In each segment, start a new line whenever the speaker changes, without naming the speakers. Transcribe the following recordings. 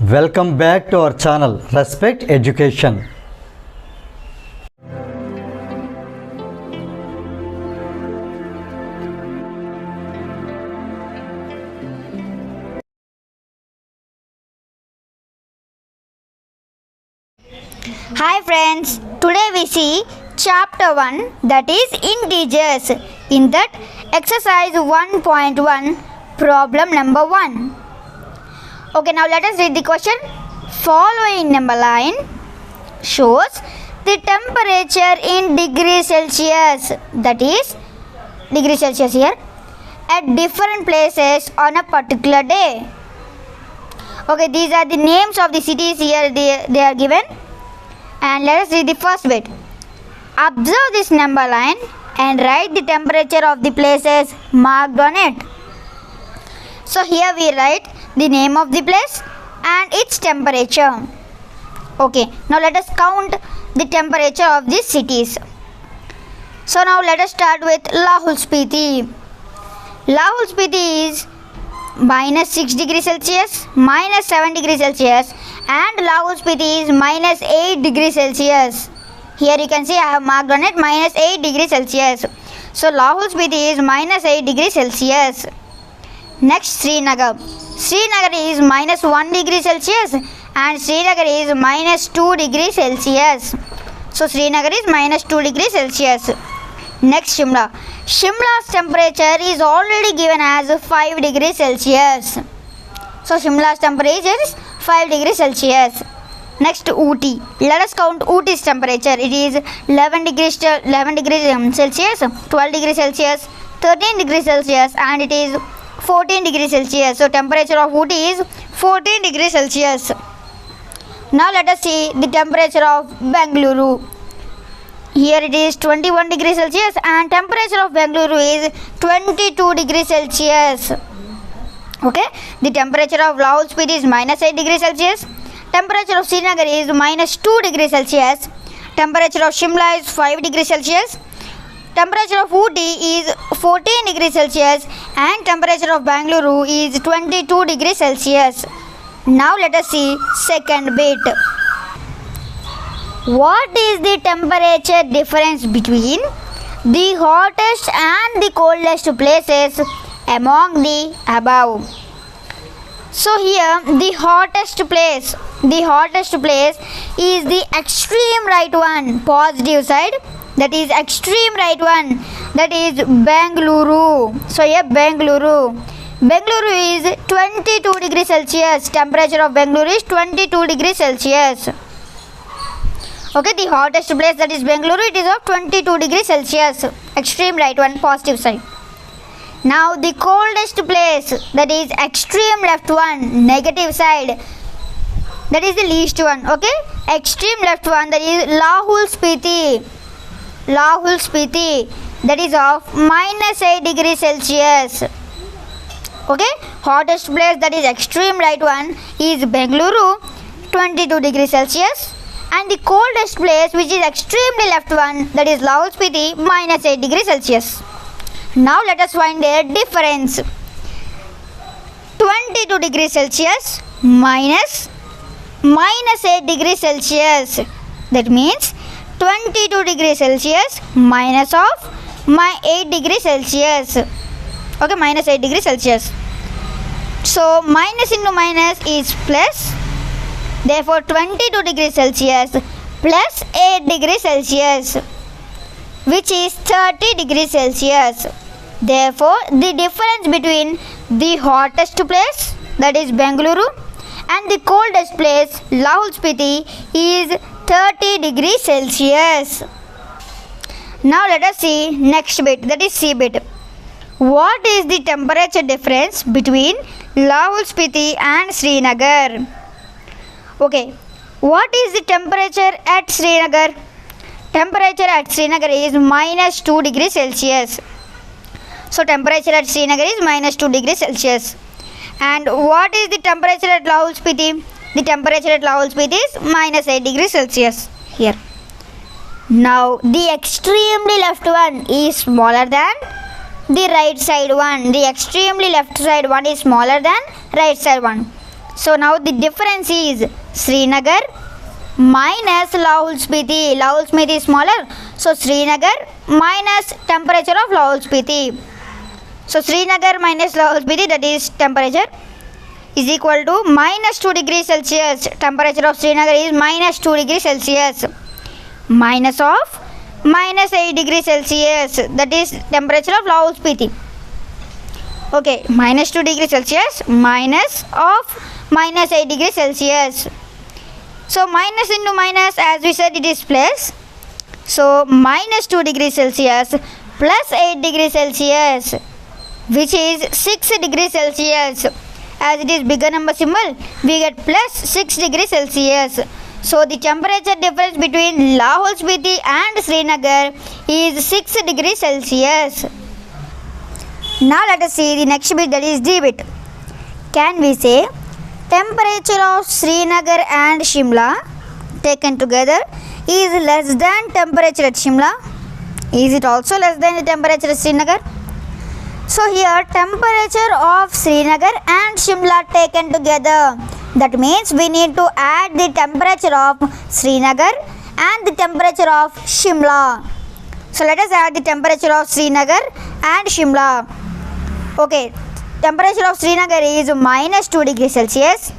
Welcome back to our channel Respect Education.
Hi friends, today we see chapter 1, that is integers. In that exercise 1.1 problem number 1. Okay, now let us read the question. Following number line shows the temperature in degrees Celsius, that is degree Celsius here, at different places on a particular day. Okay, these are the names of the cities here, they are given. And let us read the first bit. Observe this number line and write the temperature of the places marked on it. So here we write the name of the place and its temperature. Okay, now let us count the temperature of these cities. So now let us start with Lahul Spiti. Lahul Spiti is minus 6 degrees Celsius, minus 7 degrees Celsius, and Lahul Spiti is minus 8 degrees Celsius. Here you can see I have marked on it minus 8 degrees Celsius. So Lahul Spiti is minus 8 degrees Celsius. Next, Srinagar. Srinagar is minus 1 degree Celsius and Srinagar is minus 2 degrees Celsius. So Srinagar is minus 2 degrees Celsius. Next, Shimla. Shimla's temperature is already given as 5 degrees Celsius. So Shimla's temperature is 5 degrees Celsius. Next, Ooty. Let us count Ooty's temperature. It is 11 degrees Celsius, 12 degrees Celsius, 13 degrees Celsius, and it is 14 degrees Celsius. So temperature of Ooty is 14 degrees Celsius. Now let us see the temperature of Bengaluru. Here it is 21 degrees Celsius and temperature of Bengaluru is 22 degrees Celsius. Okay, the temperature of Lahul Spiti is minus 8 degrees Celsius. Temperature of Srinagar is minus 2 degrees Celsius. Temperature of Shimla is 5 degrees Celsius. Temperature of Ooty is 14 degrees Celsius and temperature of Bengaluru is 22 degrees Celsius. Now let us see second bit. What is the temperature difference between the hottest and the coldest places among the above? So here the hottest place is the extreme right one, positive side, that is extreme right one, that is Bengaluru. So here Bengaluru is 22 degrees Celsius. Temperature of Bengaluru is 22 degrees Celsius. Okay, the hottest place, that is Bengaluru, it is of 22 degrees Celsius, extreme right one, positive side. Now the coldest place, that is extreme left one, negative side, that is the least one. Okay, extreme left one, that is Lahul Spiti, that is of minus 8 degrees Celsius. Okay, hottest place, that is extreme right one, is Bengaluru, 22 degrees Celsius. And the coldest place, which is extremely left one, that is Lahul Spiti, minus 8 degrees Celsius. Now let us find their difference. 22 degrees Celsius minus 8 degrees Celsius. That means 22 degrees Celsius minus of 8 degrees Celsius. Okay, minus 8 degrees Celsius. So minus into minus is plus. Therefore 22 degrees Celsius plus 8 degrees Celsius, which is 30 degrees Celsius. Therefore the difference between the hottest place, that is Bengaluru, and the coldest place, Lahul Spiti, is 30 degrees Celsius. Now let us see next bit, that is C bit. What is the temperature difference between Lahul Spiti and Srinagar? Okay, what is the temperature at Srinagar? Temperature at Srinagar is minus 2 degrees Celsius. So temperature at Srinagar is minus 2 degrees Celsius. And what is the temperature at Lahul Spiti? The temperature at Lahul Spiti is minus 8 degrees Celsius here. Now the extremely left one is smaller than the right side one. The extremely left side one is smaller than right side one. So now the difference is Srinagar minus Lahul Spiti. Lahul Spiti is smaller. So Srinagar minus temperature of Lahul Spiti. So Srinagar minus Lahul Spiti, that is temperature, is equal to minus 2 degrees Celsius. Temperature of Srinagar is minus 2 degrees Celsius. Minus of minus 8 degrees Celsius. That is temperature of Lahul Spiti. Okay, minus 2 degrees Celsius minus of minus 8 degrees Celsius. So minus into minus, as we said, it is plus. So minus 2 degrees Celsius plus 8 degrees Celsius, which is 6 degrees Celsius. As it is bigger number symbol, we get plus 6 degrees Celsius. So the temperature difference between Lahul Spiti and Srinagar is 6 degrees Celsius. Now let us see the next bit, that is D bit. Can we say temperature of Srinagar and Shimla taken together is less than temperature at Shimla? Is it also less than the temperature at Srinagar? So here temperature of Srinagar and Shimla taken together, that means we need to add the temperature of Srinagar and the temperature of Shimla. So let us add the temperature of Srinagar and Shimla. Okay, temperature of Srinagar is minus 2 degrees Celsius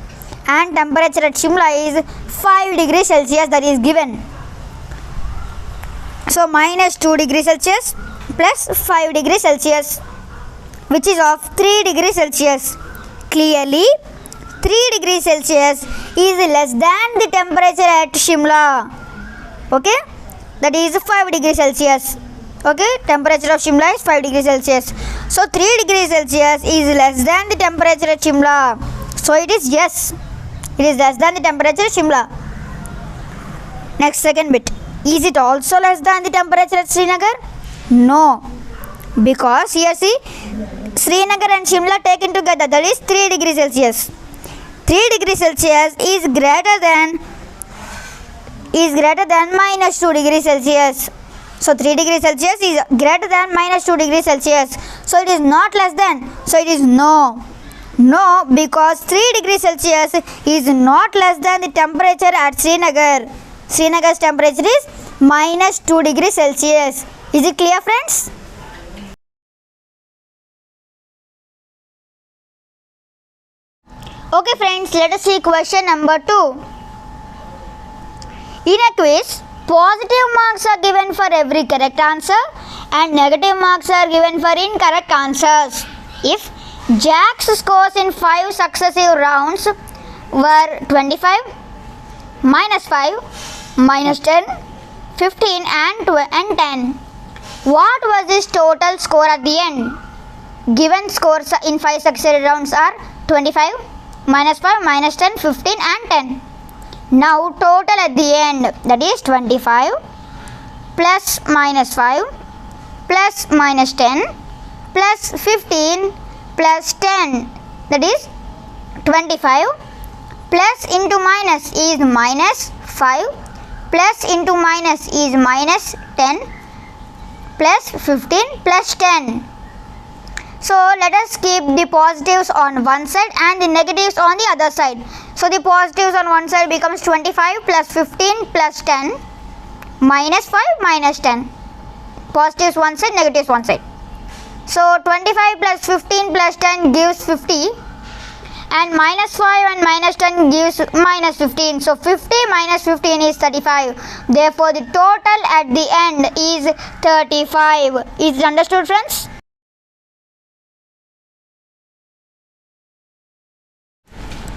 and temperature at Shimla is 5 degrees Celsius, that is given. So minus 2 degrees Celsius plus 5 degrees Celsius, which is of 3 degrees Celsius. Clearly 3 degrees Celsius is less than the temperature at Shimla. Okay, that is 5 degrees Celsius. Okay, temperature of Shimla is 5 degrees Celsius. So 3 degrees Celsius is less than the temperature at Shimla. So it is yes, it is less than the temperature at Shimla. Next, second bit. Is it also less than the temperature at Srinagar? No, because here see, Srinagar and Shimla taken together, that is 3 degrees Celsius. 3 degrees Celsius is greater than minus 2 degrees Celsius. So 3 degrees Celsius is greater than minus 2 degrees Celsius. So it is not less than. So it is no. No, because 3 degrees Celsius is not less than the temperature at Srinagar. Srinagar's temperature is minus 2 degrees Celsius. Is it clear, friends? Okay friends, let us see question number 2. In a quiz, positive marks are given for every correct answer and negative marks are given for incorrect answers. If Jack's scores in 5 successive rounds were 25, minus 5, minus 10, 15 and 10, what was his total score at the end? Given scores in 5 successive rounds are 25, minus 5, minus 10, 15 and 10. Now total at the end, that is 25 plus minus 5 plus minus 10 plus 15 plus 10, that is 25 plus into minus is minus 5 plus into minus is minus 10 plus 15 plus 10. So let us keep the positives on one side and the negatives on the other side. So the positives on one side becomes 25 plus 15 plus 10 minus 5 minus 10. Positives one side, negatives one side. So 25 plus 15 plus 10 gives 50 and minus 5 and minus 10 gives minus 15. So 50 minus 15 is 35. Therefore the total at the end is 35. Is it understood, friends?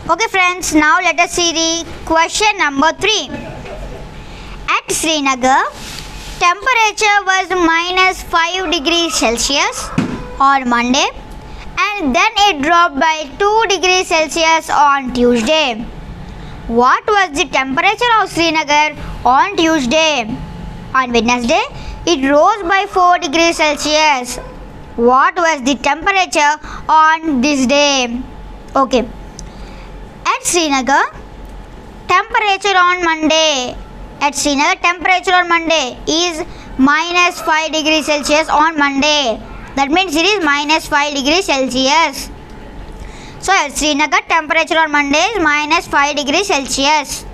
Okay friends, now let us see the question number 3. At Srinagar, temperature was minus 5 degrees Celsius on Monday and then it dropped by 2 degrees Celsius on Tuesday. What was the temperature of Srinagar on Tuesday? On Wednesday, it rose by 4 degrees Celsius. What was the temperature on this day? Okay. At Srinagar, temperature on Monday is minus 5 degrees Celsius on Monday. That means it is minus 5 degrees Celsius. So at Srinagar, temperature on Monday is minus 5 degrees Celsius.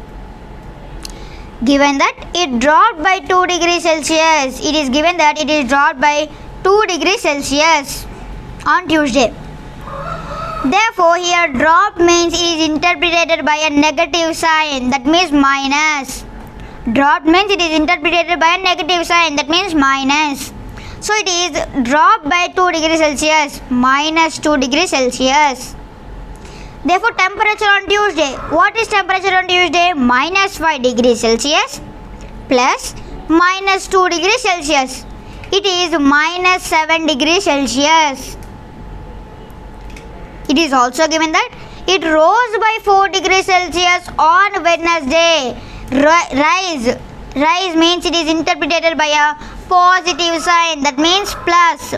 Given that it dropped by 2 degrees Celsius, it is given that it is dropped by 2 degrees Celsius on Tuesday. Therefore, here drop means it is interpreted by a negative sign, that means minus. Drop means it is interpreted by a negative sign, that means minus. So it is dropped by 2 degrees Celsius, minus 2 degrees Celsius. Therefore, temperature on Tuesday. What is temperature on Tuesday? Minus 5 degrees Celsius plus minus 2 degrees Celsius. It is minus 7 degrees Celsius. It is also given that it rose by 4 degrees Celsius on Wednesday. Rise means it is interpreted by a positive sign, that means plus.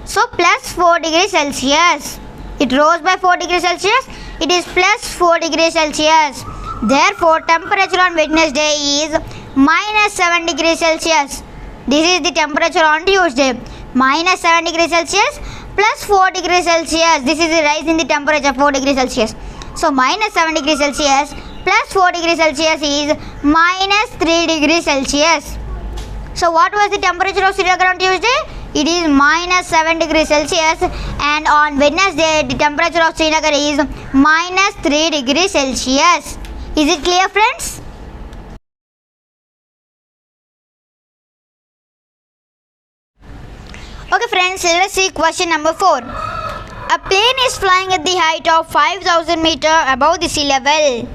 So plus 4 degrees Celsius. It rose by 4 degrees Celsius. It is plus 4 degrees Celsius. Therefore, temperature on Wednesday is minus 7 degrees Celsius. This is the temperature on Tuesday. Minus 7 degrees Celsius plus 4 degrees Celsius. This is the rise in the temperature, 4 degrees Celsius. So minus 7 degrees Celsius plus 4 degrees Celsius is minus 3 degrees Celsius. So what was the temperature of Srinagar on Tuesday? It is minus 7 degrees Celsius, and on Wednesday the temperature of Srinagar is minus 3 degrees Celsius. Is it clear, friends? Okay friends, let us see question number 4. A plane is flying at the height of 5,000 meters above the sea level.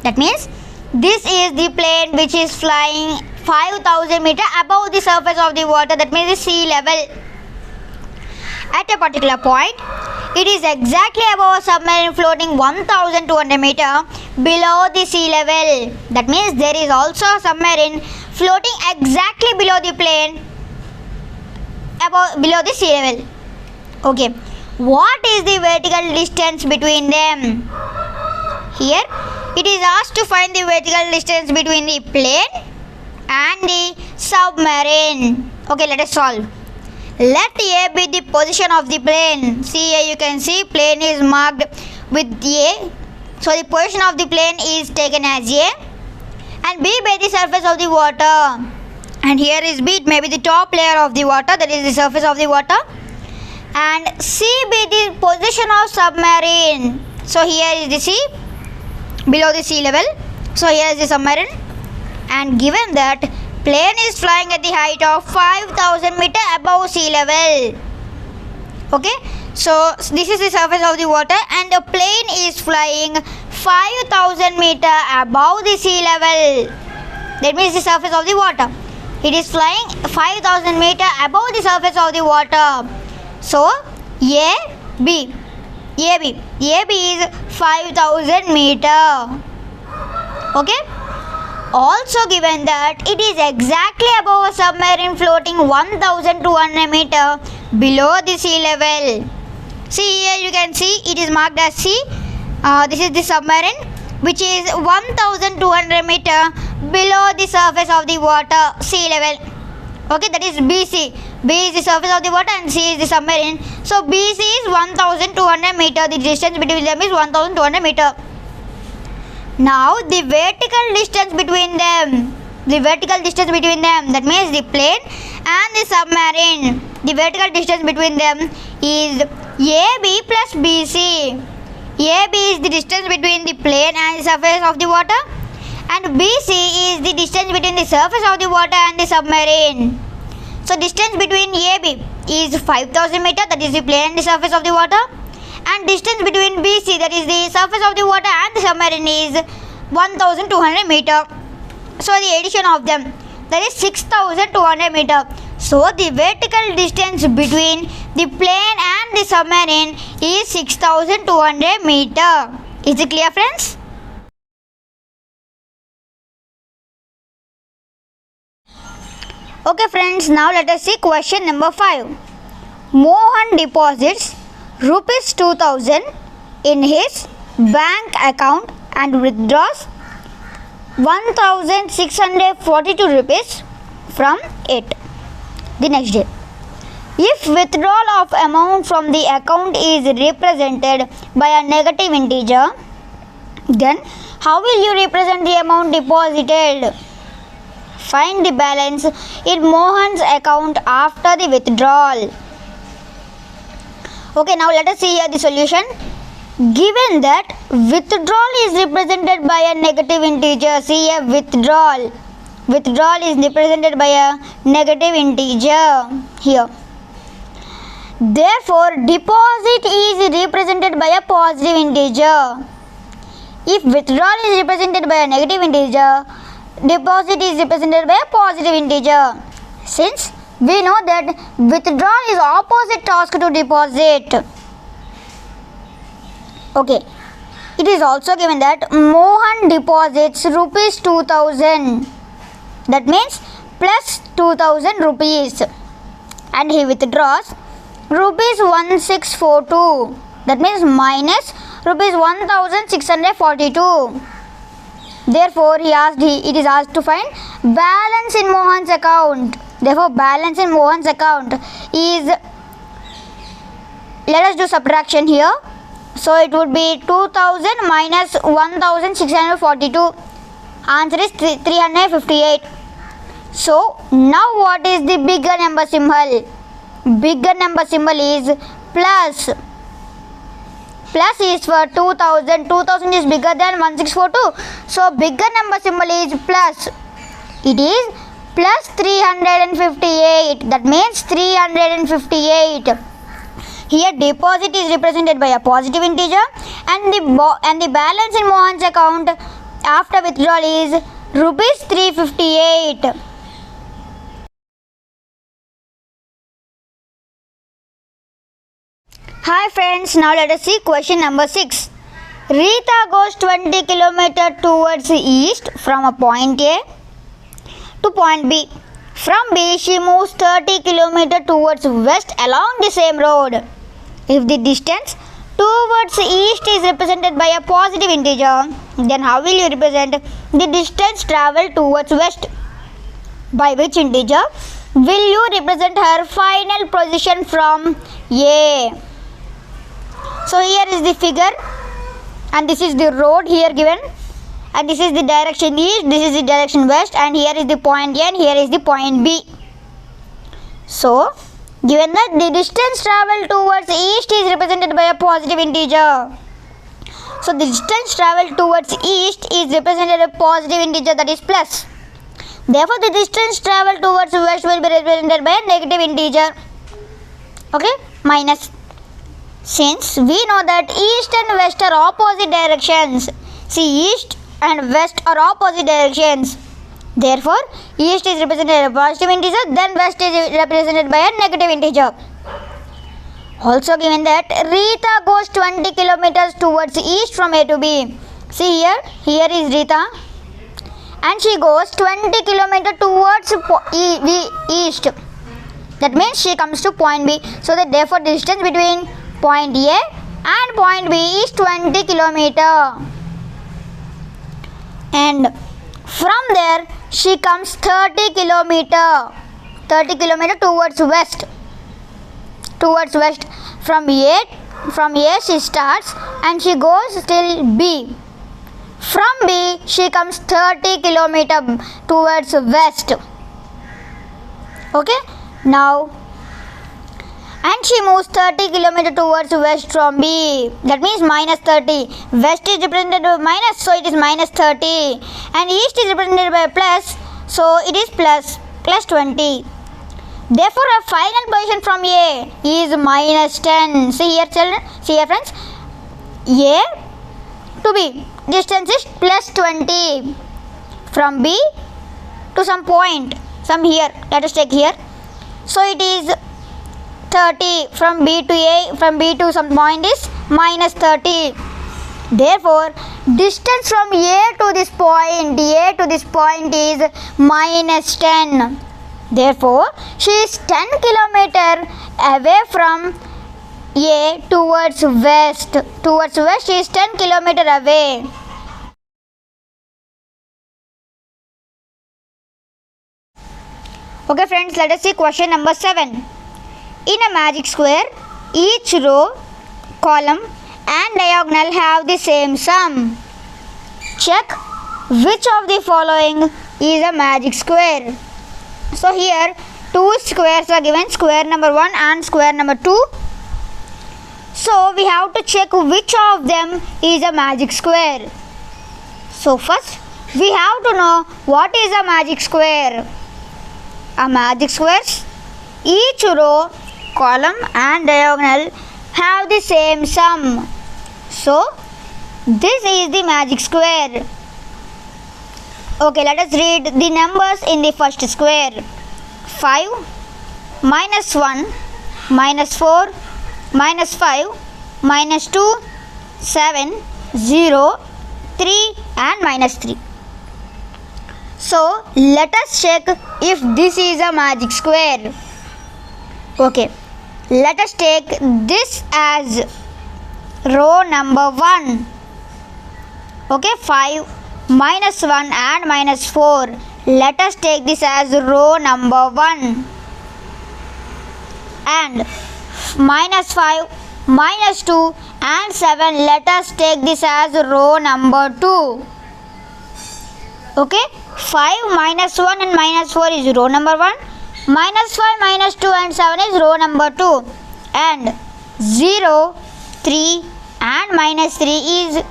That means this is the plane which is flying 5,000 meters above the surface of the water, that means the sea level. At a particular point, it is exactly above a submarine floating 1,200 meters below the sea level. That means there is also a submarine floating exactly below the plane, below the sea level. Okay, what is the vertical distance between them? Here, it is asked to find the vertical distance between the plane and the submarine. Okay, let us solve. Let A be the position of the plane. See here, you can see plane is marked with A. So the position of the plane is taken as A, and B by the surface of the water. And here is B, it may be the top layer of the water, that is the surface of the water. And C be the position of submarine. So here is the C, below the sea level. So here is the submarine. And given that plane is flying at the height of 5,000 meters above sea level. Okay, so this is the surface of the water, and the plane is flying 5,000 meters above the sea level. That means the surface of the water. It is flying 5,000 meters above the surface of the water. So AB is 5,000 meters. Okay. Also given that it is exactly above a submarine floating 1,200 meters below the sea level. See here, you can see it is marked as C. This is the submarine which is 1,200 meters below the surface of the water, sea level. Okay, that is BC. B is the surface of the water and C is the submarine. So BC is 1,200 meters. The distance between them is 1,200 meters. Now the vertical distance between them. That means the plane and the submarine. The vertical distance between them is AB plus BC. AB is the distance between the plane and the surface of the water, and BC is the distance between the surface of the water and the submarine. So distance between AB is 5,000 meters, that is the plane and the surface of the water, and distance between BC, that is the surface of the water and the submarine, is 1,200 meters. So the addition of them, that is 6,200 meters. So the vertical distance between the plane and the submarine is 6,200 meters. Is it clear, friends? Okay friends, now let us see question number 5. Mohan deposits rupees 2,000 in his bank account and withdraws 1,642 rupees from it the next day. If withdrawal of amount from the account is represented by a negative integer, then how will you represent the amount deposited? Find the balance in Mohan's account after the withdrawal. Okay, now let us see here the solution. Given that withdrawal is represented by a negative integer, see here withdrawal is represented by a negative integer here. Therefore, deposit is represented by a positive integer. If withdrawal is represented by a negative integer, deposit is represented by a positive integer. Since we know that withdrawal is opposite task to deposit. Okay, it is also given that Mohan deposits rupees 2000. That means plus 2000 rupees, and he withdraws rupees 1642. That means minus rupees 1642. Therefore, it is asked to find balance in Mohan's account. Therefore, balance in Mohan's account is, let us do subtraction here. So it would be 2000 minus 1642. Answer is 358. So now what is the bigger number symbol? Bigger number symbol is plus. Plus is for 2000. 2000 is bigger than 1642. So bigger number symbol is plus. It is plus 358. That means 358. Here deposit is represented by a positive integer, and the balance in Mohan's account after withdrawal is rupees 358. Hi friends, now let us see question number 6. Rita goes 20 km towards east from a point A to point B. From B, she moves 30 km towards west along the same road. If the distance towards east is represented by a positive integer, then how will you represent the distance travelled towards west? By which integer will you represent her final position from A? So here is the figure, and this is the road here given, and this is the direction east, this is the direction west, and here is the point A and here is the point B. So given that the distance travelled towards east is represented by a positive integer, so the distance travelled towards east is represented by a positive integer, that is plus. Therefore the distance travelled towards west will be represented by a negative integer. Okay, minus. Since we know that east and west are opposite directions, see, east and west are opposite directions. Therefore, east is represented by a positive integer, then west is represented by a negative integer. Also given that Rita goes 20 kilometers towards east from A to B. See here is Rita, and she goes 20 kilometers towards east. That means she comes to point B. So that therefore the distance between point A and point B is 20 kilometers. And from there she comes 30 kilometers towards west. From A she starts and she goes till B. From B she comes 30 kilometers towards west. Okay, now, and she moves 30 kilometers towards west from B. That means minus 30. West is represented by minus, so it is minus 30. And east is represented by plus, so it is plus 20. Therefore, our final position from A is minus 10. See here, children. See here, friends. A to B. Distance is plus 20. From B to some point. Some here. Let us take here. So it is 30. From B to A. From B to some point is minus 30. Therefore, distance from A to this point is minus 10. Therefore, she is 10 kilometers away from A towards west. Towards west, she is 10 kilometers away. Okay friends, let us see question number 7. In a magic square, each row, column and diagonal have the same sum. Check which of the following is a magic square. So here two squares are given, square number 1 and square number 2. So we have to check which of them is a magic square. So first we have to know what is a magic square. A magic squares, each row, column and diagonal have the same sum. So this is the magic square. Okay, let us read the numbers in the first square. 5, minus 1, minus 4, minus 5, minus 2, 7, 0, 3 and minus 3. So let us check if this is a magic square. Okay, let us take this as row number 1. Okay, 5, minus 1 and minus 4. Let us take this as row number 1. And minus 5, minus 2 and 7. Let us take this as row number 2. Okay, 5, minus 1 and minus 4 is row number 1. Minus 5, minus 2 and 7 is row number 2. And 0, 3 and minus 3 is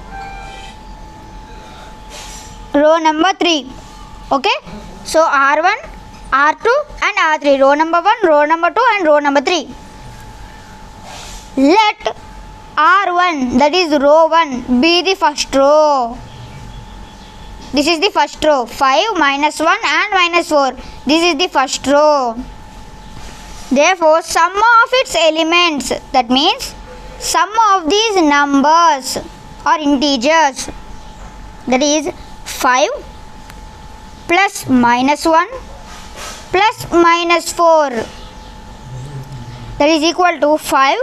row number 3. Okay, so R1, R2 and R3, row number 1, row number 2 and row number 3. Let R1, that is row 1, be the first row. This is the first row. 5, minus 1 and minus 4. This is the first row. Therefore, sum of its elements, that means sum of these numbers or integers, that is 5 plus minus 1 plus minus 4, that is equal to 5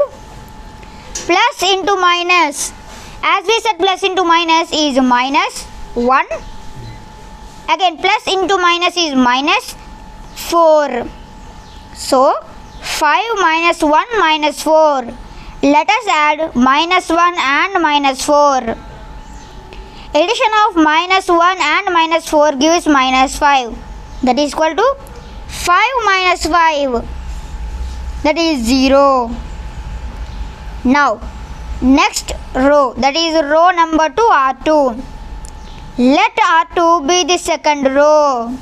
plus into minus. As we said, plus into minus is minus 1. Again, plus into minus is minus 4. So 5 minus 1 minus 4. Let us add minus 1 and minus 4. Addition of minus 1 and minus 4 gives minus 5. That is equal to 5 minus 5. That is 0. Now, next row, that is row number 2, R2. Let R2 be the second row.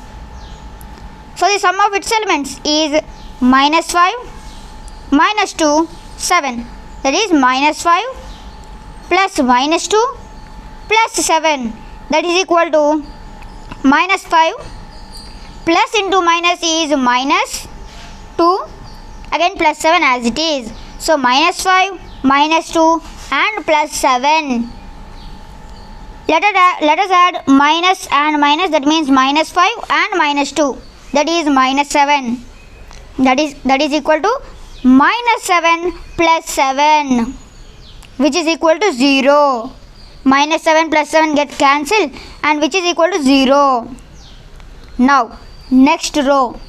So the sum of its elements is minus 5, minus 2, 7. That is minus 5 plus minus 2 plus 7. That is equal to minus 5 plus into minus is minus 2. Again plus 7 as it is. So minus 5, minus 2 and plus 7. Let us add minus and minus, that means minus 5 and minus 2. That is minus 7. That is equal to minus 7 plus 7, which is equal to 0. Minus 7 plus 7 get cancelled, and which is equal to 0. Now, next row,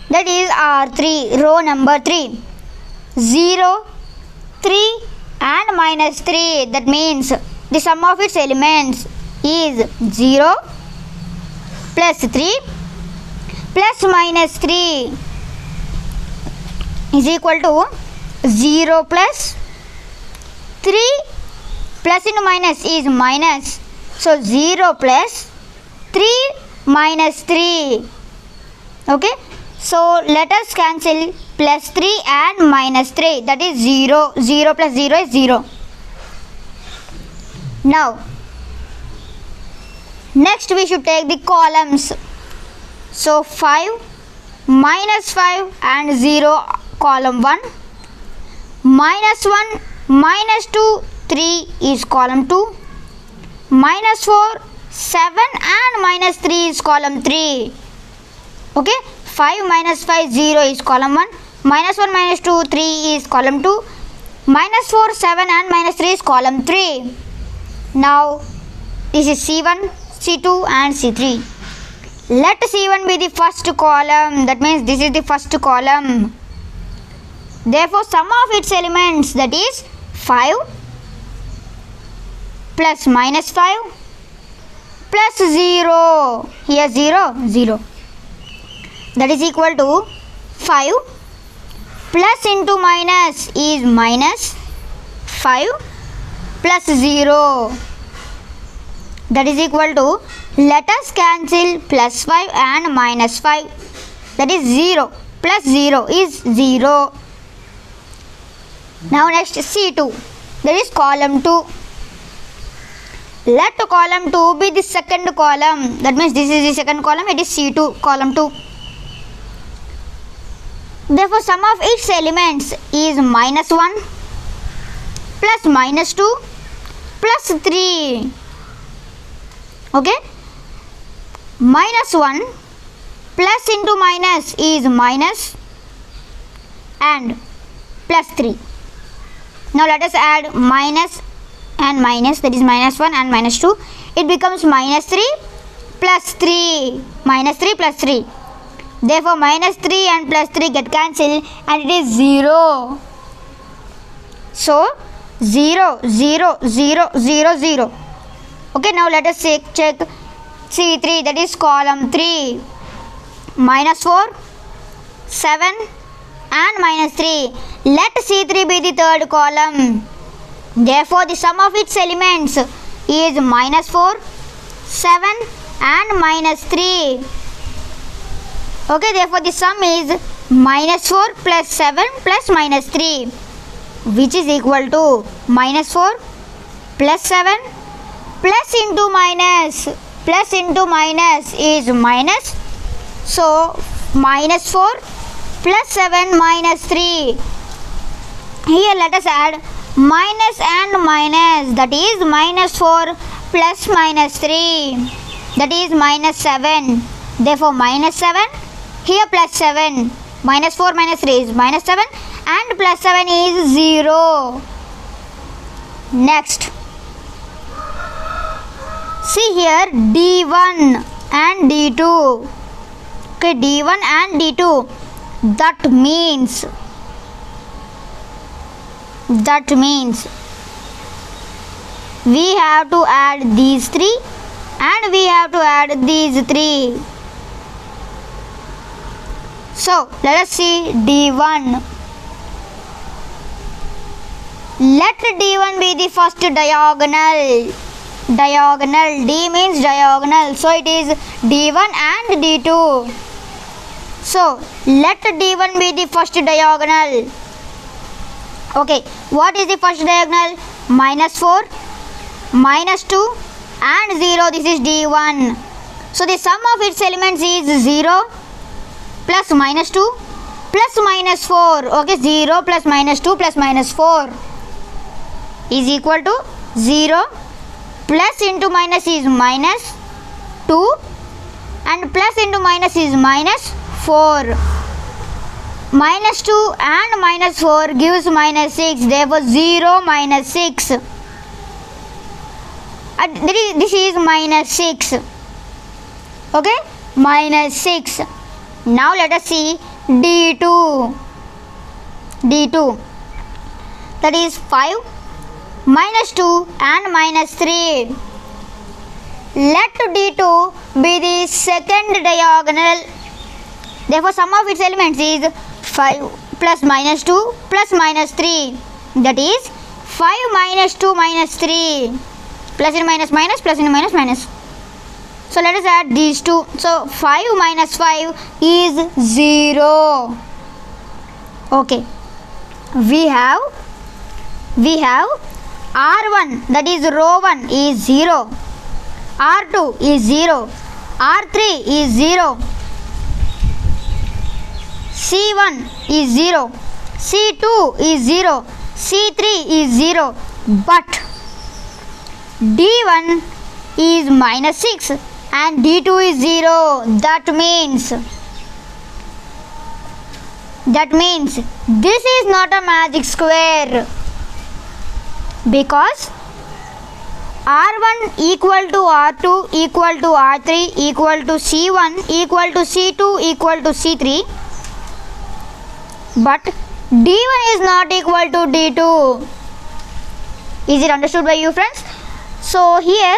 that is R3, row number 3. 0, 3 and minus 3. That means the sum of its elements is 0 plus 3 plus minus 3 is equal to 0 plus 3 plus into minus is minus. So 0 plus 3 minus 3. Okay. So let us cancel plus 3 and minus 3. That is 0. 0 plus 0 is 0. Now, next we should take the columns. So 5, minus 5 and 0, column 1. Minus 1, minus 2, 3 is column 2. Minus 4, 7 and minus 3 is column 3. Okay. 5 minus 5, 0 is column 1. Minus 1, minus 2, 3 is column 2. Minus 4, 7 and minus 3 is column 3. Now, this is C1, C2 and C3. Let C1 be the first column. That means this is the first column. Therefore, sum of its elements, that is 5 plus minus 5 plus 0. Here 0, 0. That is equal to 5 plus into minus is minus 5 plus 0. That is equal to, let us cancel plus 5 and minus 5. That is 0. Plus 0 is 0. Now next C2. That is column 2. Let column 2 be the second column. That means this is the second column. It is C2, column 2. Therefore, sum of its elements is minus 1 plus minus 2 plus 3. Okay. Minus 1 plus into minus is minus and plus 3. Now let us add minus and minus, that is minus 1 and minus 2. It becomes minus 3 plus 3. Minus 3 plus 3. Therefore, minus 3 and plus 3 get cancelled and it is 0. So, 0, 0, 0, 0, 0. Okay, now let us check C3, that is column 3. Minus 4, 7 and minus 3. Let C3 be the third column. Therefore, the sum of its elements is minus 4, 7 and minus 3. Okay, therefore the sum is minus 4 plus 7 plus minus 3, which is equal to minus 4 plus 7 plus into minus is minus. So, minus 4 plus 7 minus 3. Here let us add minus and minus, that is minus 4 plus minus 3, that is minus 7. Therefore, minus 7, here plus 7, minus 4 minus 3 is minus 7 and plus 7 is 0. Next, see here D1 and D2. Okay, D1 and D2. That means we have to add these 3 and we have to add these 3. So, let us see D1. Let D1 be the first diagonal. D means diagonal. So, it is D1 and D2. So, let D1 be the first diagonal. Okay, what is the first diagonal? Minus 4, minus 2 and 0. This is D1. So, the sum of its elements is 0 plus minus 2 plus minus 4. Okay, 0 plus minus 2 plus minus 4 is equal to 0 plus into minus is minus 2 and plus into minus is minus 4. Minus 2 and minus 4 gives minus 6. Therefore, 0 minus 6. This is minus 6. Okay, minus 6. Now let us see D2. That is 5, minus 2 and minus 3. Let D2 be the second diagonal. Therefore, sum of its elements is 5 plus minus 2 plus minus 3. That is 5 minus 2 minus 3. Plus in minus minus, plus in minus minus. So, let us add these two. So, 5 minus 5 is 0. Okay. We have R1, that is row 1 is 0. R2 is 0. R3 is 0. C1 is 0. C2 is 0. C3 is 0. But D1 is minus 6 and D2 is 0. That means this is not a magic square, because R1 equal to R2 equal to R3 equal to C1 equal to C2 equal to C3, but D1 is not equal to D2. Is it understood by you, friends? So here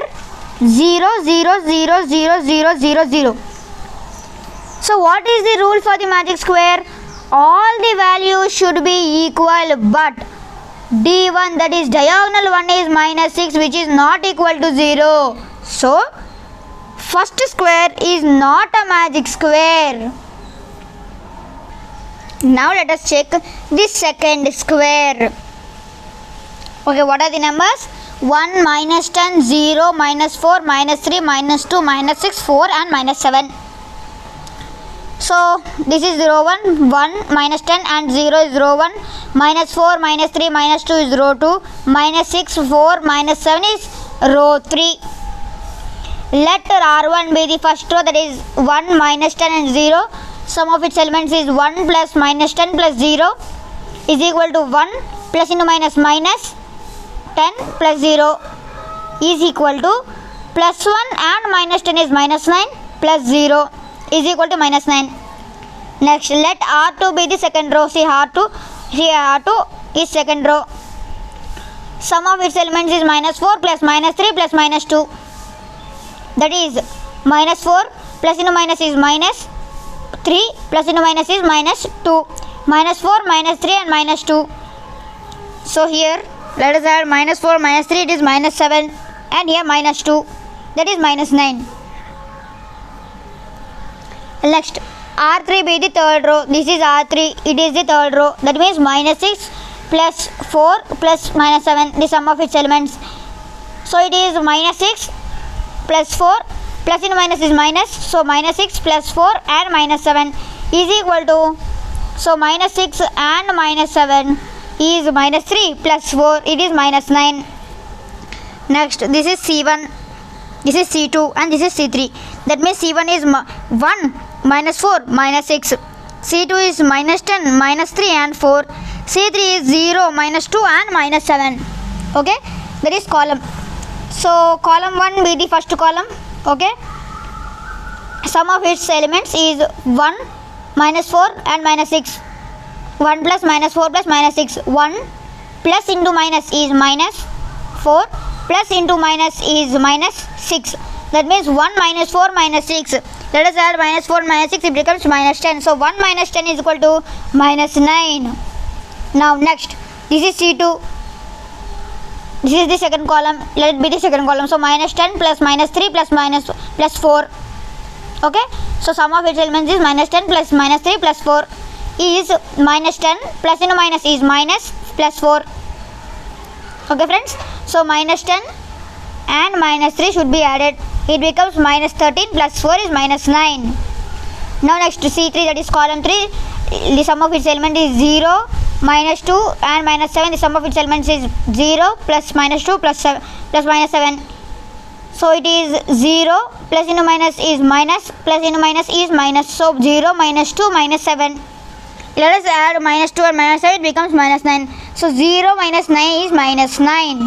0 0 0 0 0 0 0. So what is the rule for the magic square? All the values should be equal, but D1, that is diagonal 1, is minus 6, which is not equal to 0. So first square is not a magic square. Now let us check the second square. Okay, what are the numbers? 1, minus 10, 0, minus 4, minus 3, minus 2, minus 6, 4 and minus 7. So this is row 1, 1, minus 10 and 0 is row 1, minus 4, minus 3, minus 2 is row 2, minus 6, 4, minus 7 is row 3. Let R1 be the first row, that is 1, minus 10 and 0. Sum of its elements is 1 plus minus 10 plus 0 is equal to 1 plus into minus minus 10 plus 0 is equal to plus 1 and minus 10 is minus 9 plus 0 is equal to minus 9. Next, let R2 be the second row. See R2, here R2 is second row. Sum of its elements is minus 4 plus minus 3 plus minus 2. That is minus 4 plus into minus is minus 3 plus into minus is minus 2. Minus 4, minus 3 and minus 2. So here let us add minus 4, minus 3, it is minus 7, and here minus 2, that is minus 9. Next, R3 be the third row. This is R3, it is the third row. That means minus 6 plus 4 plus minus 7, the sum of its elements. So it is minus 6 plus 4 plus into minus is minus. So minus 6 plus 4 and minus 7 is equal to, so minus 6 and minus 7 is minus 3 plus 4, it is minus 9. Next, this is C1, this is C2 and this is C3. That means C1 is 1, minus 4, minus 6. C2 is minus 10, minus 3 and 4. C3 is 0, minus 2 and minus 7. Okay, that is column. So column 1 be the first column. Okay, sum of its elements is 1, minus 4 and minus 6. 1 plus minus 4 plus minus 6. 1 plus into minus is minus 4 plus into minus is minus 6. That means 1 minus 4 minus 6. Let us add minus 4 minus 6, it becomes minus 10. So 1 minus 10 is equal to minus 9. Now next, this is C2. This is the second column. Let it be the second column. So minus 10 plus minus 3 plus minus plus 4. Okay. So sum of its elements is minus 10 plus minus 3 plus 4 is minus 10 plus into minus is minus plus 4. Okay friends. So minus 10 and minus 3 should be added. It becomes minus 13 plus 4 is minus 9. Now next to C3, that is column 3. The sum of its element is 0, minus 2 and minus 7. The sum of its elements is 0 plus minus 2 plus 7 plus minus 7. So it is 0 plus into minus is minus plus into minus is minus. So 0 minus 2 minus 7. Let us add minus 2 and minus 7, it becomes minus 9. So 0 minus 9 is minus 9.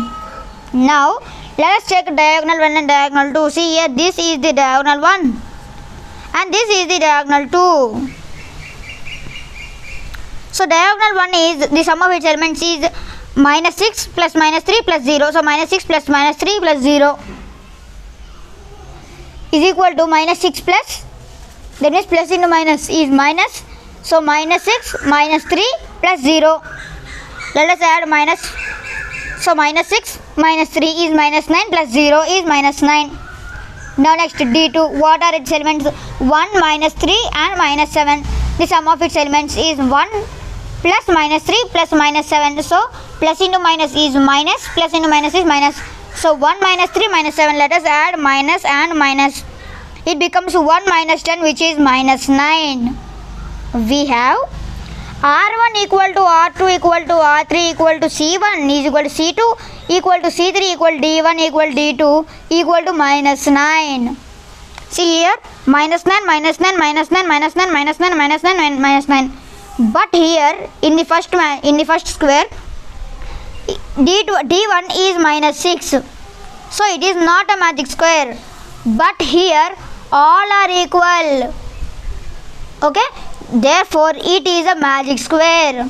Now let us check diagonal 1 and diagonal 2. See here, this is the diagonal 1 and this is the diagonal 2. So diagonal 1 is, the sum of its elements is minus 6 plus minus 3 plus 0. So minus 6 plus minus 3 plus 0 is equal to minus 6 plus, that means plus into minus is minus. So minus 6 minus 3 plus 0. Let us add minus. So minus 6 minus 3 is minus 9 plus 0 is minus 9. Now next D2, what are its elements? 1 minus 3 and minus 7. The sum of its elements is 1 plus minus 3 plus minus 7. So plus into minus is minus, plus into minus is minus. So 1 minus 3 minus 7. Let us add minus and minus. It becomes 1 minus 10, which is minus 9. We have R1 equal to R2 equal to R3 equal to C1 is equal to C2 equal to C3 equal to D1 equal to D2 equal to minus 9. See here, minus 9, minus 9, minus 9, minus 9, minus 9, minus 9, minus 9. But here in the first square, D1 is minus 6. So it is not a magic square. But here all are equal. Okay. Therefore, it is a magic square.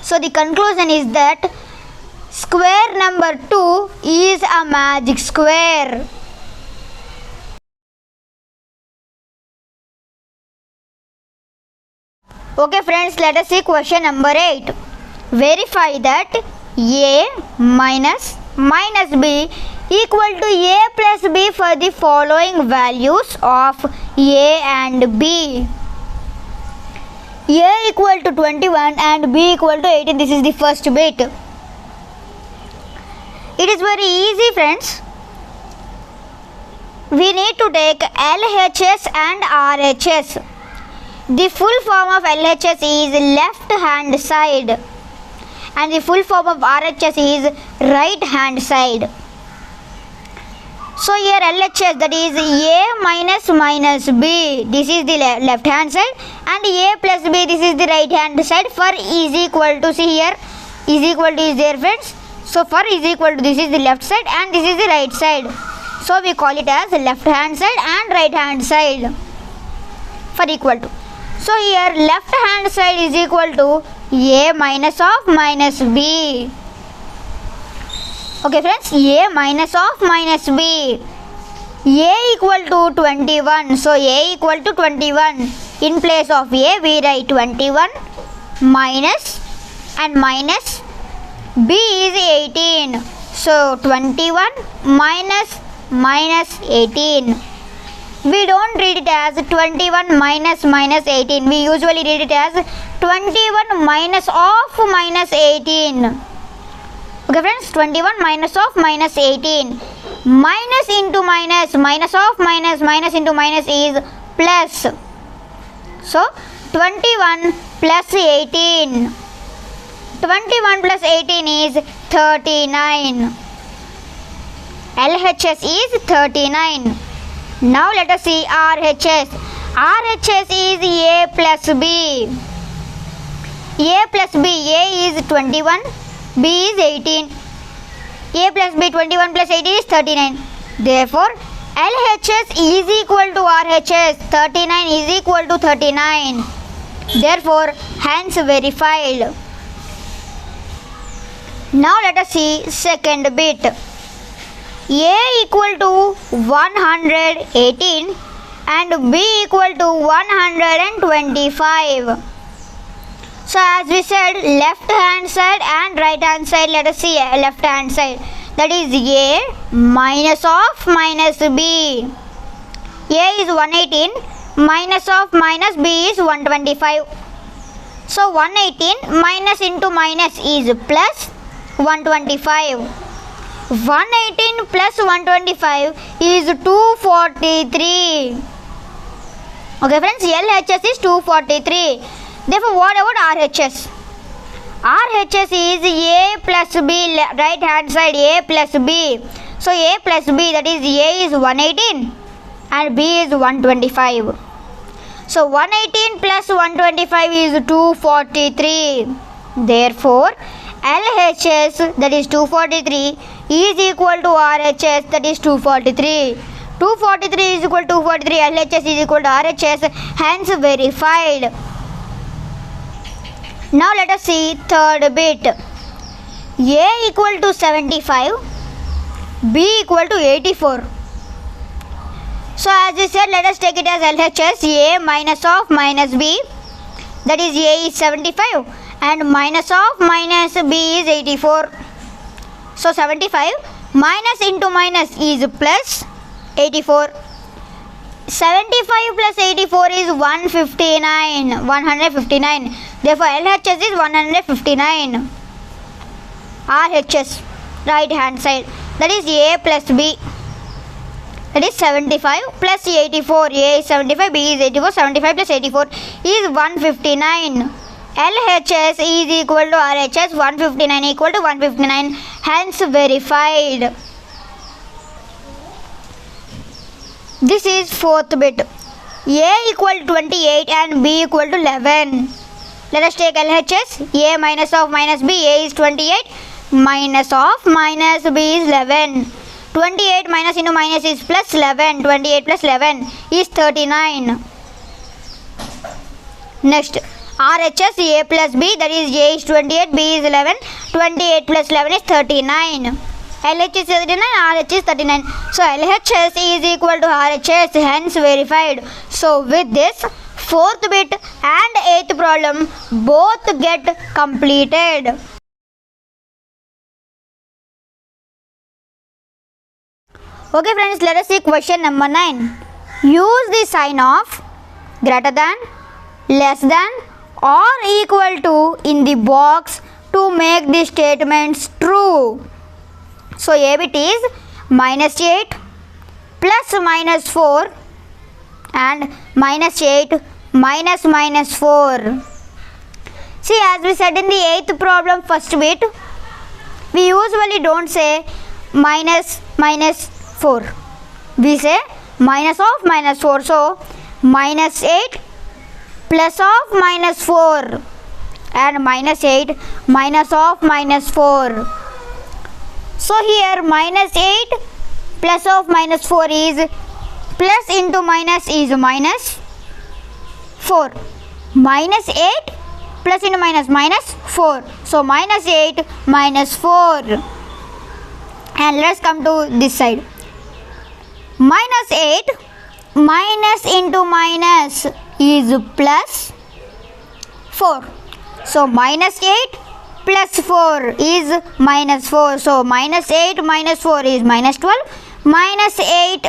So the conclusion is that square number 2 is a magic square. Okay friends, let us see question number 8. Verify that a minus b equal to a plus b for the following values of a and b. A equal to 21 and b equal to 18. This is the first bit. It is very easy friends. We need to take LHS and RHS. The full form of LHS is left hand side and the full form of RHS is right hand side. So here LHS, that is A minus b, this is the left hand side, and A plus b, this is the right hand side. For is equal to, see here is equal to is there friends. So for is equal to, this is the left side and this is the right side. So we call it as left hand side and right hand side for equal to. So here left hand side is equal to A minus of minus b. Okay friends, A minus of minus b. A equal to 21. So A equal to 21. In place of A we write 21 minus and minus b is 18. So 21 minus 18. We don't read it as 21 minus 18. We usually read it as 21 minus of minus 18. Okay friends, 21 minus of minus 18. Minus into minus, minus of minus into minus is plus. So 21 plus 18. 21 plus 18 is 39. LHS is 39. Now let us see RHS. RHS is A plus b. A plus b, A is 21, b is 18. A plus b, 21 plus 18 is 39. Therefore, LHS is equal to RHS. 39 is equal to 39. Therefore, hence verified. Now let us see second bit. A equal to 118 and b equal to 125. So as we said, left hand side and right hand side. Let us see left hand side. That is A minus of minus b. A is 118, minus of minus b is 125. So 118 minus into minus is plus 125. 118 plus 125 is 243. Okay friends, LHS is 243. Therefore, what about RHS? RHS is A plus b, right hand side A plus b. So A plus b, that is A is 118 and b is 125. So 118 plus 125 is 243. Therefore, LHS, that is 243, is equal to RHS, that is 243. 243 is equal to 243, LHS is equal to RHS, hence verified. Now let us see third bit. A equal to 75, B equal to 84. So as we said, let us take it as LHS, A minus of minus B, that is A is 75 and minus of minus B is 84. So 75 minus into minus is plus 84. 75 plus 84 is 159. Therefore LHS is 159. RHS, right hand side, that is A plus B, that is 75 plus 84. A is 75, B is 84. 75 plus 84 is 159. LHS is equal to RHS. 159 equal to 159, hence verified. This is fourth bit. A equal to 28 and B equal to 11. Let us take LHS. A minus of minus B. A is 28. Minus of minus B is 11. 28 minus into minus is plus 11. 28 plus 11 is 39. Next, RHS A plus B, that is A is 28, B is 11, 28 plus 11 is 39. LH is 39, RH is 39. So LHS is equal to RHS, hence verified. So with this, fourth bit and eighth problem both get completed. Okay friends, let us see question number 9. Use the sign of greater than, less than or equal to in the box to make the statements true. So A bit is minus 8 plus minus 4 and minus 8 minus minus 4. See, as we said in the eighth problem first bit, we usually don't say minus minus 4. We say minus of minus 4. So minus 8 plus of minus 4 and minus 8 minus of minus 4. So here minus 8 plus of minus 4 is plus into minus is minus 4. Minus 8 plus into minus minus 4. So minus 8 minus 4. And let's come to this side. Minus 8 minus into minus is plus 4. So minus 8 plus 4 is minus 4. So minus 8 minus 4 is minus 12. Minus 8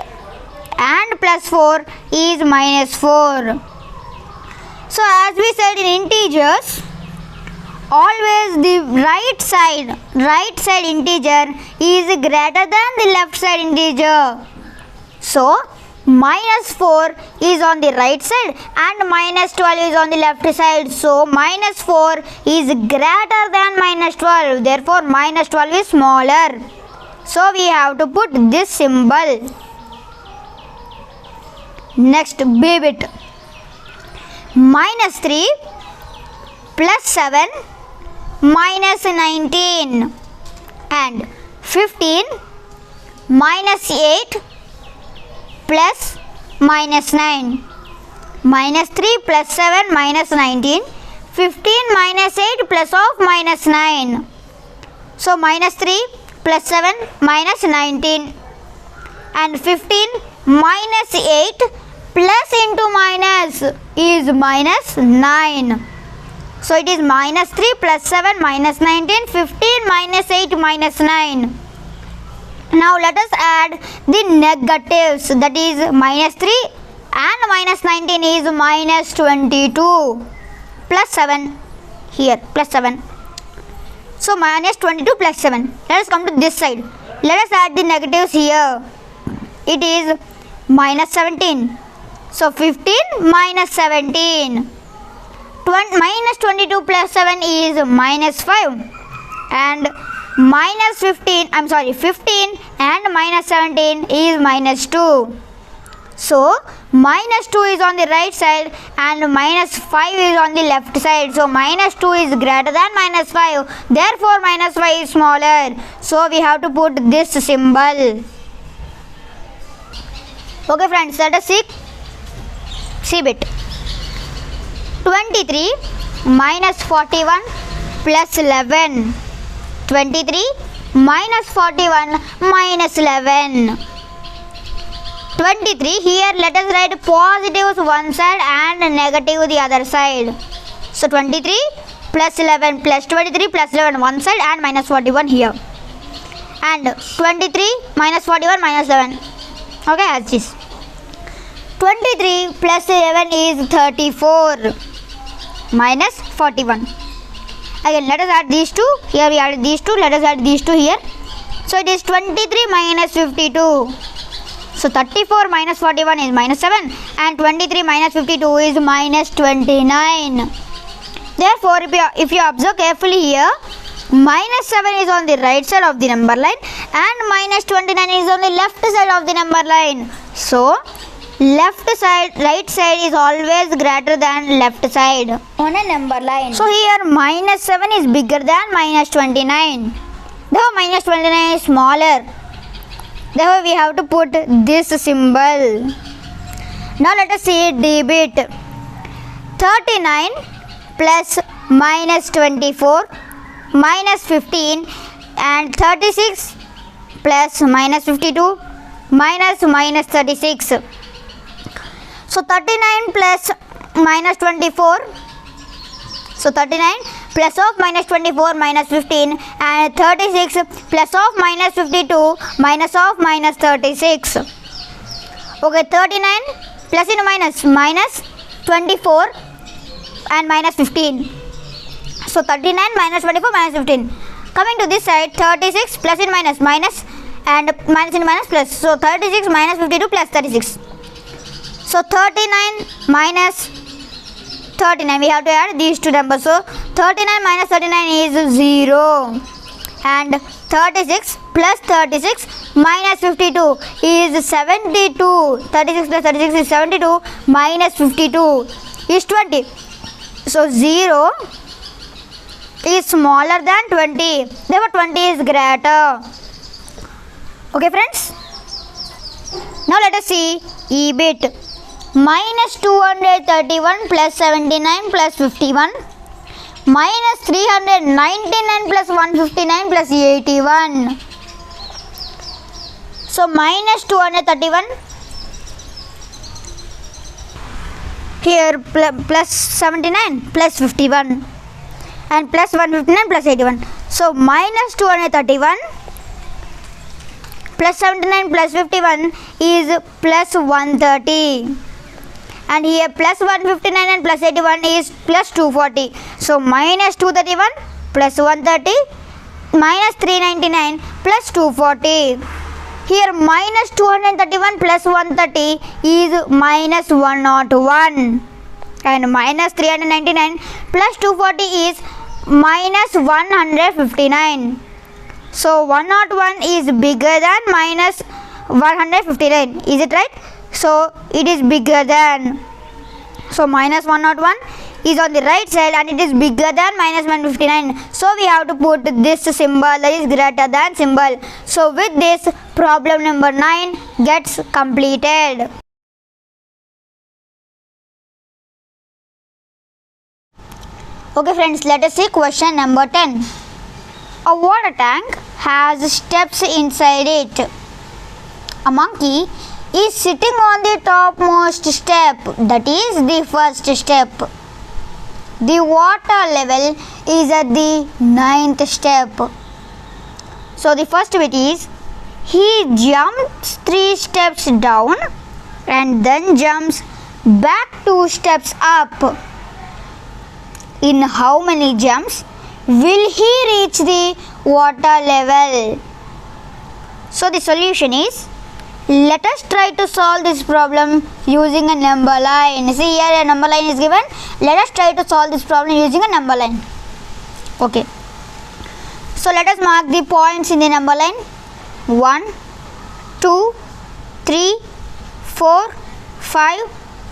and plus 4 is minus 4. So as we said in integers, always the right side integer is greater than the left side integer. So minus 4 is on the right side and minus 12 is on the left side. So minus 4 is greater than minus 12. Therefore minus 12 is smaller. So we have to put this symbol. Next, B bit. Minus 3 plus 7 minus 19 and 15 minus 8 plus minus 9. Minus 3 plus 7 minus 19. 15 minus 8 plus of minus 9. So minus 3 plus 7 minus 19 and 15 minus 8 plus into minus is minus 9. So it is minus 3 plus 7 minus 19, 15 minus 8 minus 9. Now let us add the negatives, that is minus 3 and minus 19 is minus 22 plus 7 here, plus 7. So minus 22 plus 7. Let us come to this side. Let us add the negatives here. It is minus 17. So 15 minus 17. Minus 22 plus 7 is minus 5. And minus 15 and minus 17 is minus 2. So minus 2 is on the right side and minus 5 is on the left side. So minus 2 is greater than minus 5. Therefore minus 5 is smaller. So we have to put this symbol. Okay friends, let us see C bit. 23 minus 41 plus 11. 23 minus 41 minus 11. 23, here let us write positives one side and negative the other side. So 23 plus 11 plus 23 plus 11 one side and minus 41 here. And 23 minus 41 minus 11. Okay, as this. 23 plus 11 is 34 minus 41. Again, let us add these two. Here we add these two. Let us add these two here. So it is 23 minus 52. So 34 minus 41 is minus 7 and 23 minus 52 is minus 29. Therefore, if you observe carefully here, minus 7 is on the right side of the number line and minus 29 is on the left side of the number line. So left side, right side is always greater than left side on a number line. So here minus 7 is bigger than minus 29. Therefore minus 29 is smaller. Therefore we have to put this symbol. Now let us see D bit. 39 plus minus 24 minus 15 and 36 plus minus 52 minus 36. So 39 plus minus 24. So 39 plus of minus 24 minus 15 and 36 plus of minus 52 minus of minus 36. Okay, 39 plus into minus 24 and minus 15. So 39 minus 24 minus 15. Coming to this side, 36 plus in minus and minus in minus plus. So 36 minus 52 plus 36. So 39 minus 39, we have to add these two numbers. So 39 minus 39 is 0 and 36 plus 36 minus 52 is 72. 36 plus 36 is 72 minus 52 is 20. So 0 is smaller than 20, therefore 20 is greater. Okay friends, now let us see EBIT. Minus 231 plus 79 plus 51 minus 399 plus 159 plus 81. So minus 231 here plus 79 plus 51 and plus 159 plus 81. So minus 231 plus 79 plus 51 is plus 130. And here plus 159 and plus 81 is plus 240. So minus 231 plus 130 minus 399 plus 240. Here minus 231 plus 130 is minus 101. And minus 399 plus 240 is minus 159. So 101 is bigger than minus 159. Is it right? So it is bigger than. So minus 101 is on the right side and it is bigger than minus 159. So we have to put this symbol, that is greater than symbol. So with this, problem number 9 gets completed. Okay friends, let us see question number 10. A water tank has steps inside it. A monkey is sitting on the topmost step, that is the first step. The water level is at the 9th step. So the first bit is, he jumps 3 steps down and then jumps back 2 steps up. In how many jumps will he reach the water level? So the solution is, let us try to solve this problem using a number line. See here a number line is given. Let us try to solve this problem using a number line. Okay. So let us mark the points in the number line. 1, 2, 3, 4, 5,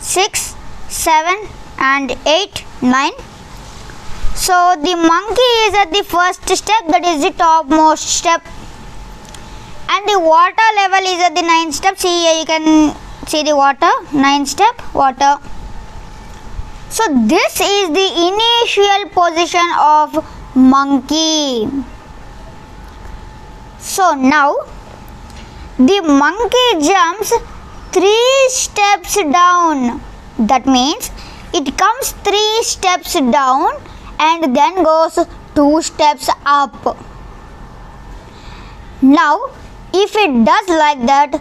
6, 7 and 8, 9. So the monkey is at the first step, that is the topmost step. And the water level is at the 9th step. See here you can see the water, 9th step, water. So this is the initial position of monkey. So now the monkey jumps 3 steps down. That means it comes 3 steps down and then goes 2 steps up. Now if it does like that,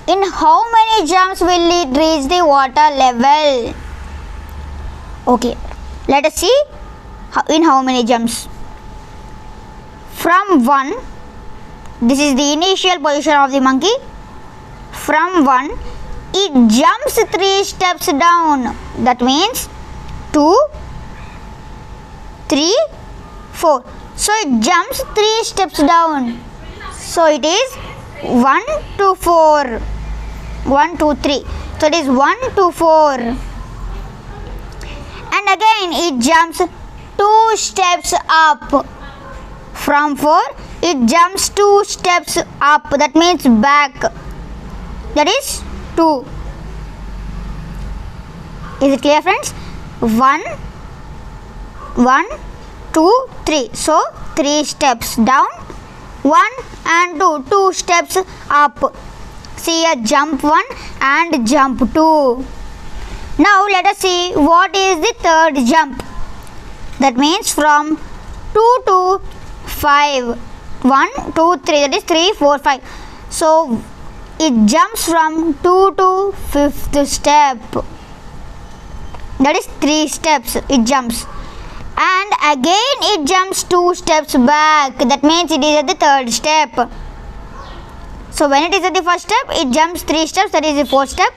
in how many jumps will it reach the water level? Okay, let us see in how many jumps. From 1, this is the initial position of the monkey. From 1, it jumps 3 steps down. That means 2, 3, 4. So it jumps 3 steps down. So it is 1 to 4. 1, 2, 3. So it is 1 to 4. And again it jumps 2 steps up. From 4, it jumps 2 steps up. That means back. That is 2. Is it clear friends? 1, 1, 2, 3. So 3 steps down, 1 and 2, 2 steps up. See a jump 1 and jump 2. Now let us see what is the third jump. That means from 2 to 5. 1, 2, 3, that is 3, 4, 5. So it jumps from 2 to 5th step. That is 3 steps it jumps. And again it jumps 2 steps back. That means it is at the third step. So when it is at the first step, it jumps 3 steps, that is the 4th step.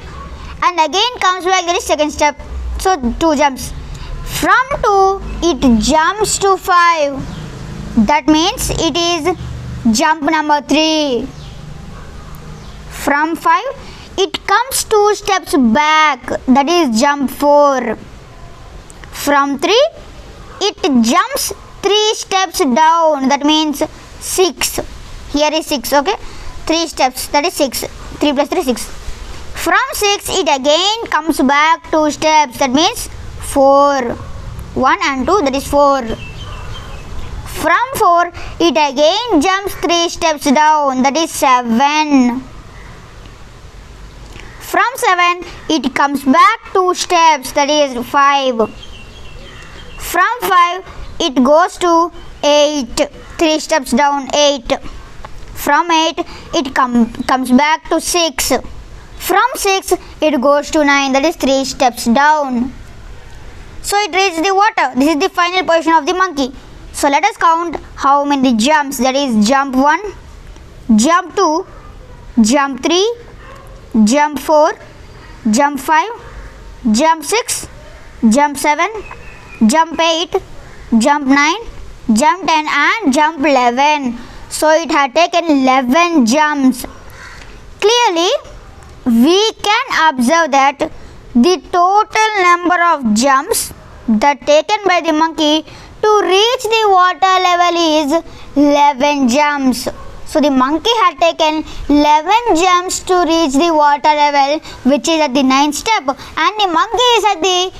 And again comes back, that is second step. So 2 jumps. From 2, it jumps to 5. That means it is jump number 3. From 5, it comes 2 steps back. That is jump 4. From 3, it jumps 3 steps down. That means 6. Here is 6, okay. 3 steps, that is 6. 3 plus 3, 6. From 6, it again comes back 2 steps. That means 4. 1 and 2, that is 4. From 4, it again jumps 3 steps down. That is 7. From 7, it comes back 2 steps. That is 5. From 5, it goes to 8. 3 steps down, 8. From 8, it comes back to 6. From 6, it goes to 9. That is 3 steps down. So it reaches the water. This is the final position of the monkey. So let us count how many jumps. That is jump 1, jump 2, jump 3, jump 4, jump 5, jump 6, jump 7, jump 8, jump 9, jump 10 and jump 11. So it had taken 11 jumps. Clearly, we can observe that the total number of jumps that taken by the monkey to reach the water level is 11 jumps. So the monkey had taken 11 jumps to reach the water level, which is at the 9th step, and the monkey is at the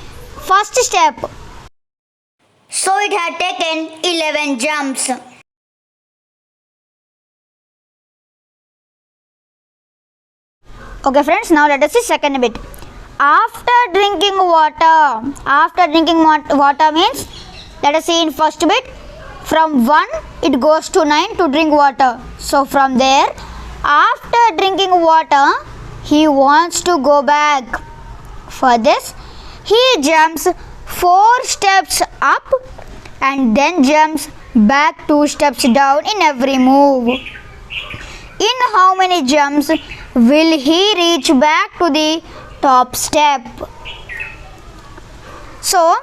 first step. So it had taken 11 jumps. Okay friends, now let us see second bit. After drinking water means, let us see in first bit, from 1 it goes to 9 to drink water. So from there, after drinking water, he wants to go back. For this, he jumps 4 steps up and then jumps back 2 steps down in every move. In how many jumps will he reach back to the top step? So,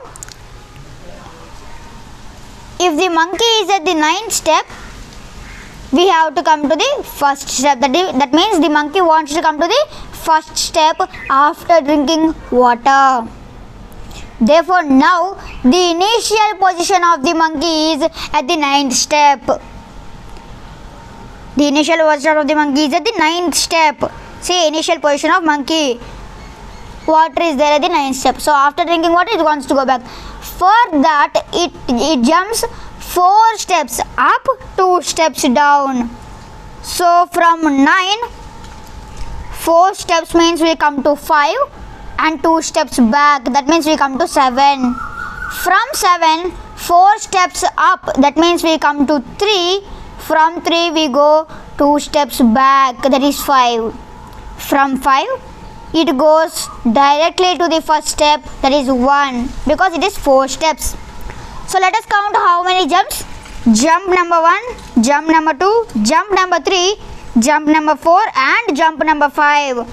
if the monkey is at the 9th step, we have to come to the first step. That means the monkey wants to come to the first step after drinking water. Therefore, now the initial position of the monkey is at the 9th step. The initial position of the monkey is at the 9th step. See, initial position of monkey. Water is there at the 9th step. So, after drinking water, it wants to go back. For that, it jumps 4 steps up, 2 steps down. So, from 9, 4 steps means we come to 5 and 2 steps back. That means we come to 7. From 7, 4 steps up. That means we come to 3. From 3 we go 2 steps back, that is 5. From 5 it goes directly to the first step, that is 1, because it is 4 steps. So let us count how many jumps. Jump number 1, jump number 2, jump number 3, jump number 4 and jump number 5.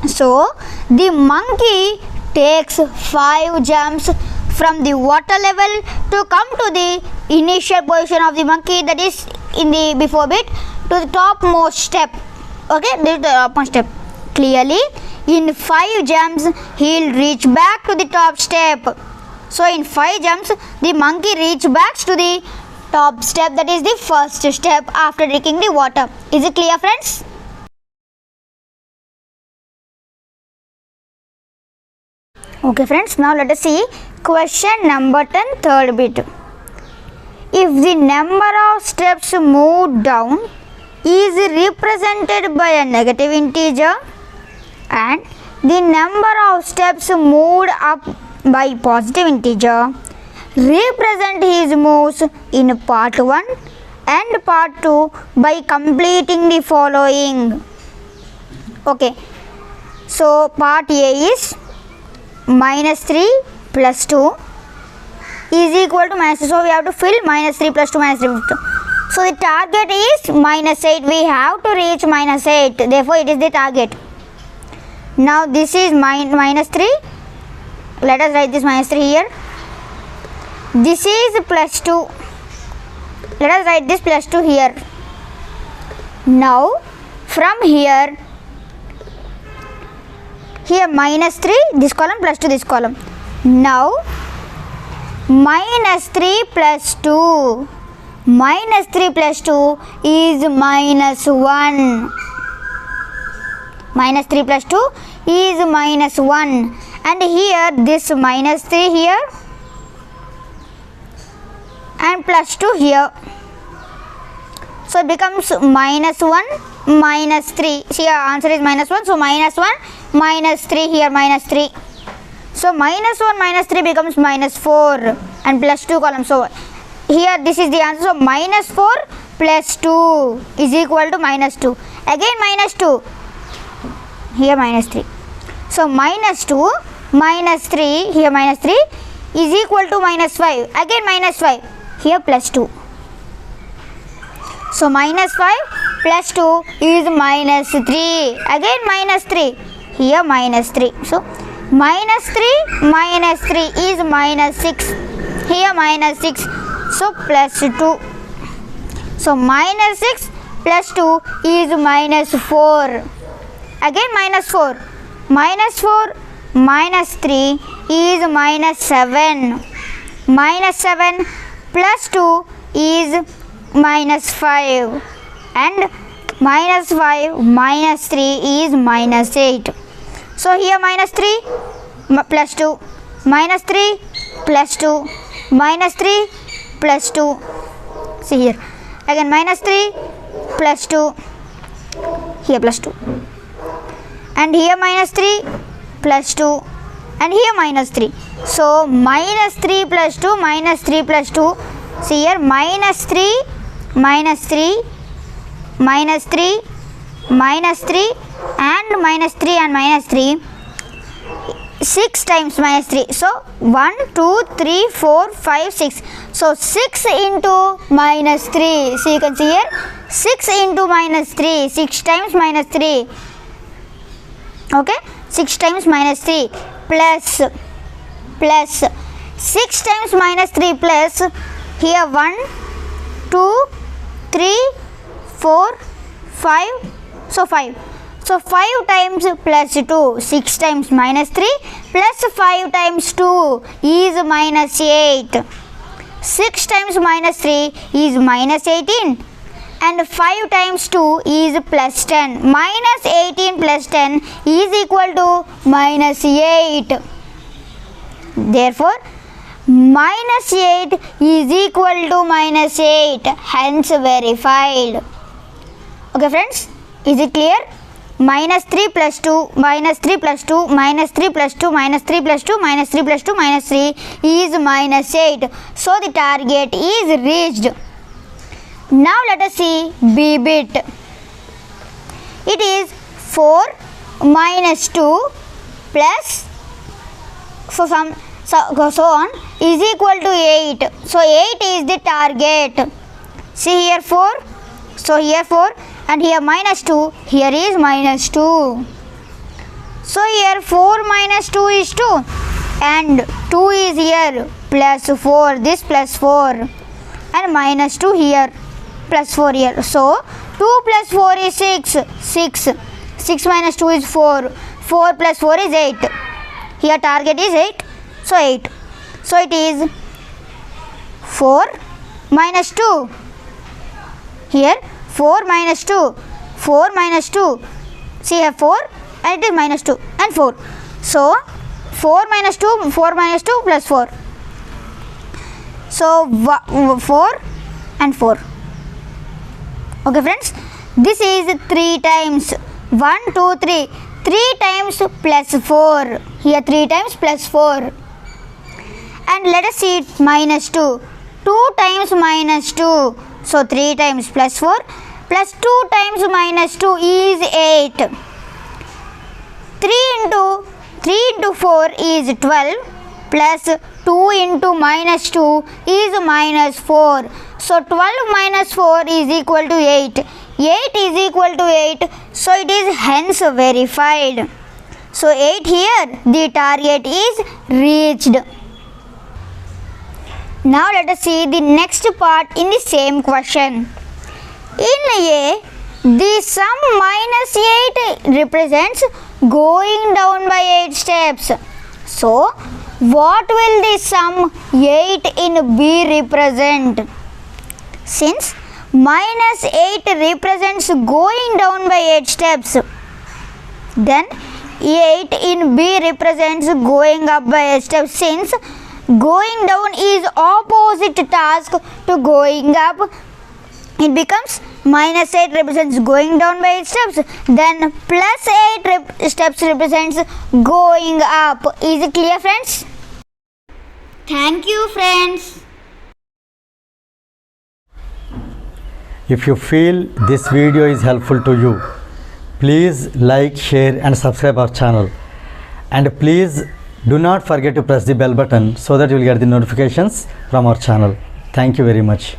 So the monkey takes 5 jumps from the water level to come to the initial position of the monkey, that is in the before bit, to the topmost step. Okay, this is the topmost step. Clearly, in 5 jumps, he will reach back to the top step. So, in 5 jumps, the monkey reaches back to the top step, that is the first step after drinking the water. Is it clear, friends? Okay friends, now let us see question number 10, third bit. If the number of steps moved down is represented by a negative integer and the number of steps moved up by positive integer, represent his moves in part 1 and part 2 by completing the following. Okay, so part A is minus 3 plus 2 is equal to minus 2. So we have to fill minus 3 plus 2 minus 3 plus 2. So the target is minus 8. We have to reach minus 8. Therefore it is the target. Now this is minus 3. Let us write this minus 3 here. This is plus 2. Let us write this plus 2 here. Now from here minus 3, this column, plus 2, this column. Now minus 3 plus 2. Minus 3 plus 2 is minus 1. Minus 3 plus 2 is minus 1. And here this minus 3 here and plus 2 here. So it becomes minus 1, minus 3. See, our answer is minus 1. So minus 1, minus 3 here, minus 3. So minus 1, minus 3 becomes minus 4 and plus 2 column. So here this is the answer. So minus 4 plus 2 is equal to minus 2. Again minus 2. Here minus 3. So minus 2, minus 3, here minus 3 is equal to minus 5. Again minus 5. Here plus 2. So minus 5 plus 2 is minus 3. Again minus 3. Here minus 3. So minus 3 is minus 6. Here minus 6. So plus 2. So minus 6 plus 2 is minus 4. Again minus 4. Minus 4 minus 3 is minus 7. Minus 7 plus 2 is minus 5. And minus 5 minus 3 is minus 8. So here minus 3 plus 2. Minus 3 plus 2. Minus 3 plus 2. See here. Again minus 3 plus 2. Here plus 2. And here minus 3 plus 2 and here minus 3. So minus 3 plus 2, minus 3 plus 2. See here minus 3, minus 3, minus 3, minus 3 and minus 3 and minus 3. 6 times minus 3. So 1, 2, 3, 4, 5, 6. So 6 into minus 3. So you can see here 6 into minus 3. 6 times minus 3. Okay, 6 times minus 3 plus 6 times minus 3 plus here 1, 2, 3, 4, 5. So 5. So 5 times plus 2. 6 times minus 3 plus 5 times 2 is minus 8. 6 times minus 3 is minus 18. And 5 times 2 is plus 10. Minus 18 plus 10 is equal to minus 8. Therefore, minus 8 is equal to minus 8. Hence verified. Okay friends, is it clear? Minus 3 plus 2, minus 3 plus 2, minus 3 plus 2, minus 3 plus 2, minus 3 plus 2, minus 3 is minus 8. So the target is reached. Now let us see B bit. It is 4 minus 2 plus so on is equal to 8. So 8 is the target. See here 4. So here 4 and here minus 2. Here is minus 2. So here 4 minus 2 is 2 and 2 is here plus 4. This plus 4 and minus 2 here. Plus 4 here. So 2 plus 4 is 6. 6 minus 2 is 4. 4 plus 4 is 8. Here target is 8. So 8. So it is 4 minus 2. Here 4 minus 2. 4 minus 2. See here 4 and it is minus 2 and 4. So 4 minus 2, 4 minus 2 plus 4. So 4 and 4. Okay friends, this is 3 times 1, 2, 3. 3 times plus 4. Here 3 times plus 4. And let us see minus 2. 2 times minus 2. So 3 times plus 4 plus 2 times minus 2 is 8. 3 into 4 is 12 plus 2 into minus 2 is minus 4. So 12 minus 4 is equal to 8. 8 is equal to 8. So it is hence verified. So 8 here, the target is reached. Now let us see the next part in the same question. In A, the sum minus 8 represents going down by 8 steps. So, what will the sum 8 in B represent? Since minus 8 represents going down by 8 steps, then 8 in B represents going up by 8 steps. Since going down is opposite task to going up, it becomes minus 8 represents going down by 8 steps, then plus 8 steps represents going up. Is it clear friends? Thank you friends.
If you feel this video is helpful to you, please like, share and subscribe our channel. And please do not forget to press the bell button so that you will get the notifications from our channel. Thank you very much.